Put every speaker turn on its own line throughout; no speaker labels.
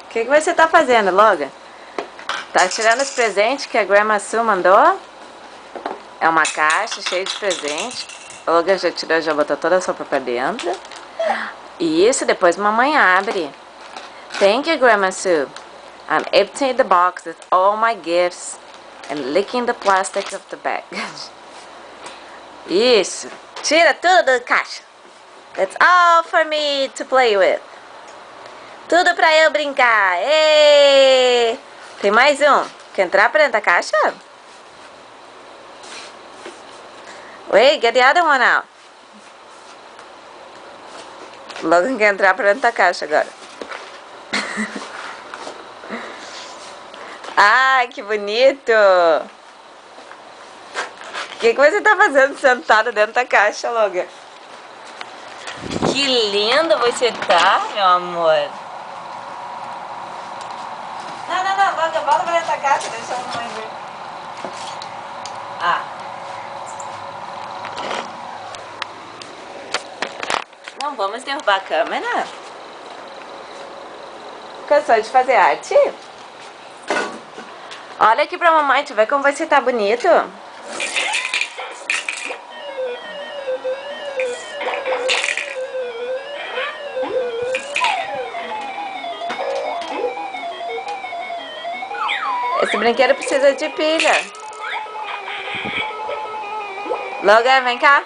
O que você tá fazendo, Logan? Tá tirando os presentes que a Grandma Sue mandou? É uma caixa cheia de presente. O Logan já tirou, já botou toda a sopa pra dentro. Isso, depois mamãe abre. Thank you, Grandma Sue. I'm emptying the box with all my gifts and licking the plastic of the bag. Isso. Tira tudo da caixa. That's all for me to play with. Tudo pra eu brincar. Êêê! Tem mais um. Quer entrar pra dentro da caixa? Wait, get the other one out. Logan quer entrar pra dentro da caixa agora. Ai, que bonito. O que você tá fazendo sentado dentro da caixa, Logan? Que lindo você tá, meu amor. Não, Logan, volta pra dentro da caixa, deixa a mamãe ver. Não vamos derrubar a câmera? Cansou de fazer arte? Olha aqui pra mamãe, tu vê como você tá bonito? Esse brinquedo precisa de pilha. Logan, vem cá.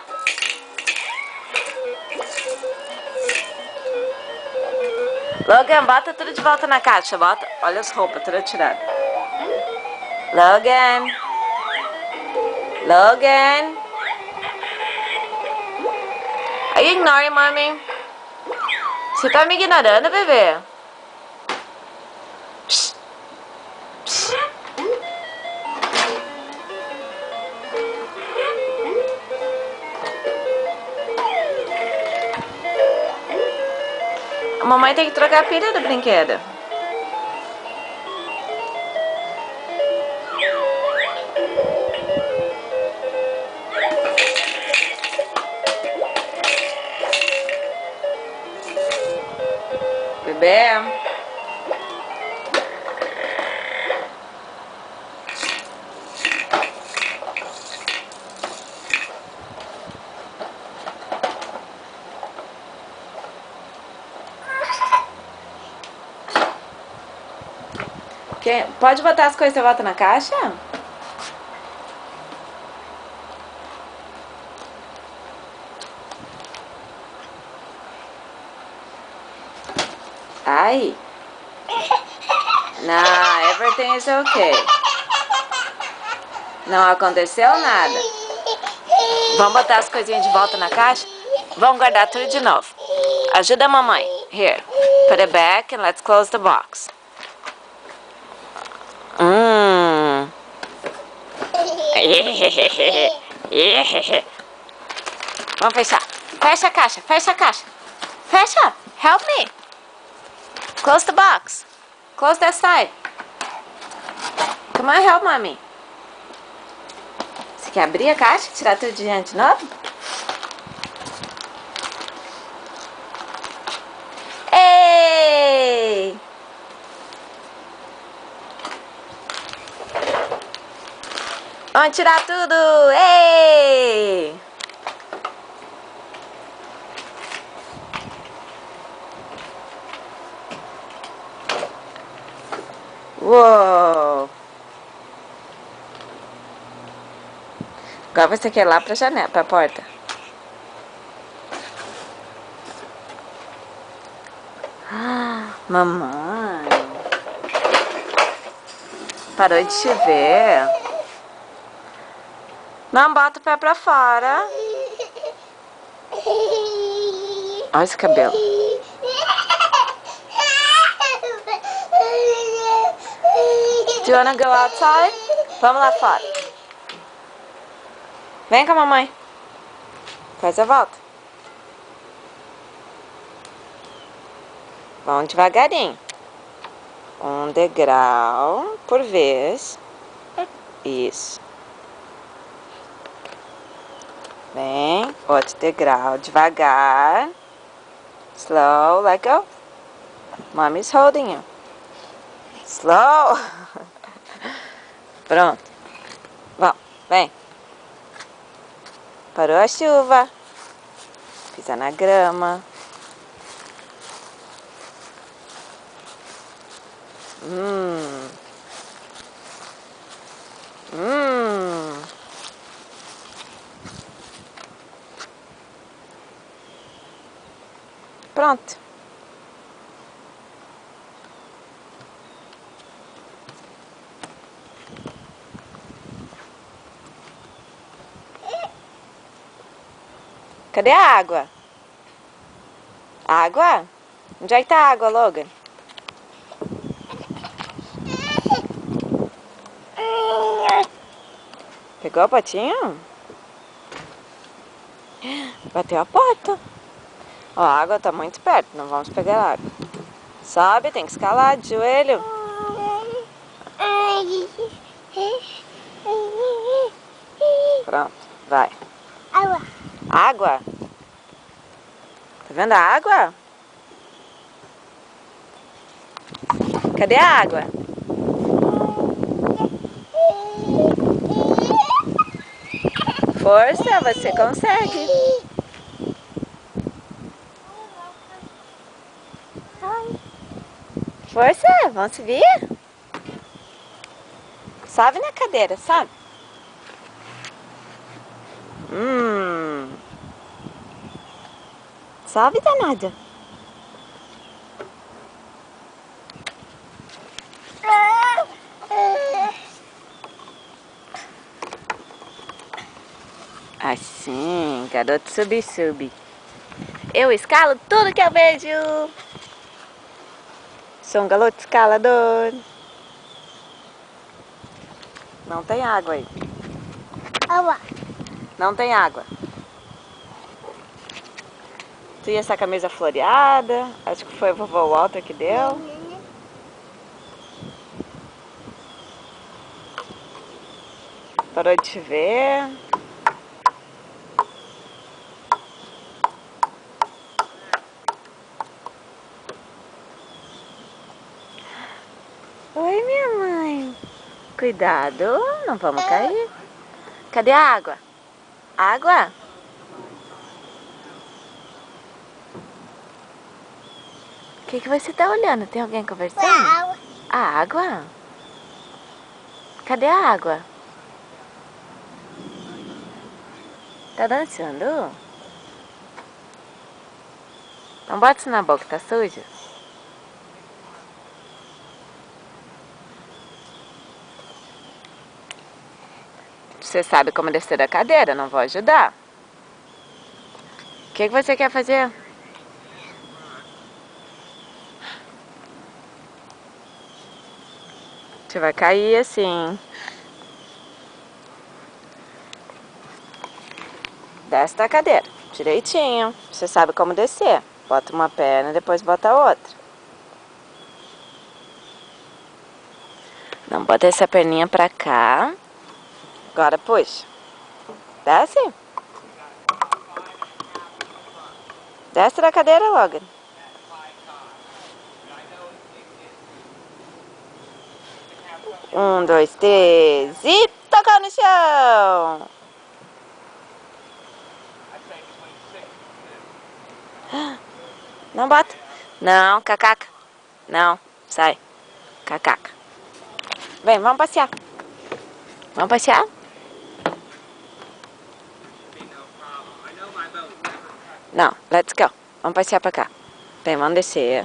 Logan, bota tudo de volta na caixa. Bota. Olha as roupas, tudo tirado. Logan. Logan. Are you ignoring mommy? Você tá me ignorando, bebê? Psst. Psst. A mamãe tem que trocar a pilha do brinquedo. Bebê. Pode botar as coisas de volta na caixa? Ai. Não, everything is okay. Não aconteceu nada. Vamos botar as coisinhas de volta na caixa? Vamos guardar tudo de novo. Ajuda a mamãe. Here. Put it back and let's close the box. Vamos fechar. Fecha a caixa, fecha a caixa. Fecha. Help me. Close the box. Close that side. Come on, help mommy. Você quer abrir a caixa e tirar tudo de diante de novo? Ei! Vamos tirar tudo! Ei! Uou! Agora você quer ir lá pra janela, pra porta. Mamãe. Parou de chover. Não bota o pé pra fora. Olha esse cabelo. Do you wanna go outside? Vamos lá fora. Vem com a mamãe. Faz a volta. Vamos devagarinho. Um degrau por vez. Isso. Vem. Outro degrau devagar. Slow, let go. Mommy's holding you. Slow. Pronto. Vamos, vem. Parou a chuva. Pisa na grama. Pronto. Cadê a água? Água? Onde é que tá a água, Logan? Pegou o potinho? Bateu a porta. Ó, a água tá muito perto, não vamos pegar água. Sobe, tem que escalar de joelho. Pronto, vai.
Água.
Água? Tá vendo a água? Cadê a água? Força, você consegue. Força, vamos subir? Sobe na cadeira, sobe. Sobe, danada. Assim, garoto sub. Eu escalo tudo que eu vejo. Sou um garoto escalador. Não tem água aí.
Água.
Não tem água. Tu e essa camisa floreada. Acho que foi a vovó Walter que deu. Parou de chover. Oi, minha mãe. Cuidado, não vamos cair. Cadê a água? Água? O que você tá olhando? Tem alguém conversando?
Água.
A água? Cadê a água? Tá dançando? Não bota isso na boca, tá sujo? Você sabe como descer da cadeira, não vou ajudar. O que você quer fazer? Você vai cair assim. Desce da cadeira, direitinho. Você sabe como descer. Bota uma perna e depois bota a outra. Não, bota essa perninha pra cá. Agora puxa. Desce. Desce da cadeira, Logan. Um, dois, três e tocou no chão. Não bota. Não, cacaca. Não, sai. Cacaca. Vem, vamos passear. Vamos passear? Não, let's go. Vamos passear pra cá. Vem, vamos descer.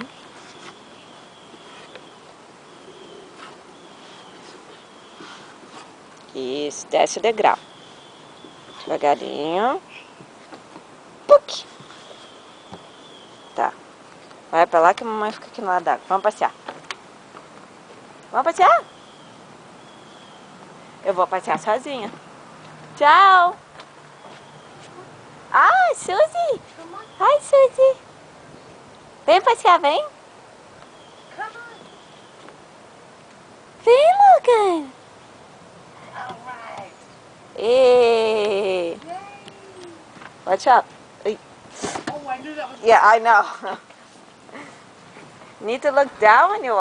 Isso, desce o degrau. Devagarinho. Puc. Tá. Vai pra lá que a mamãe fica aqui no lado d'água. Vamos passear. Vamos passear? Eu vou passear sozinha. Tchau. Ai, Suzy. Ai, Suzy. Vem passear, vem. Vem, Logan. Hey. Watch out.
Oh, I knew that was...
Yeah, I know. Need to look down when you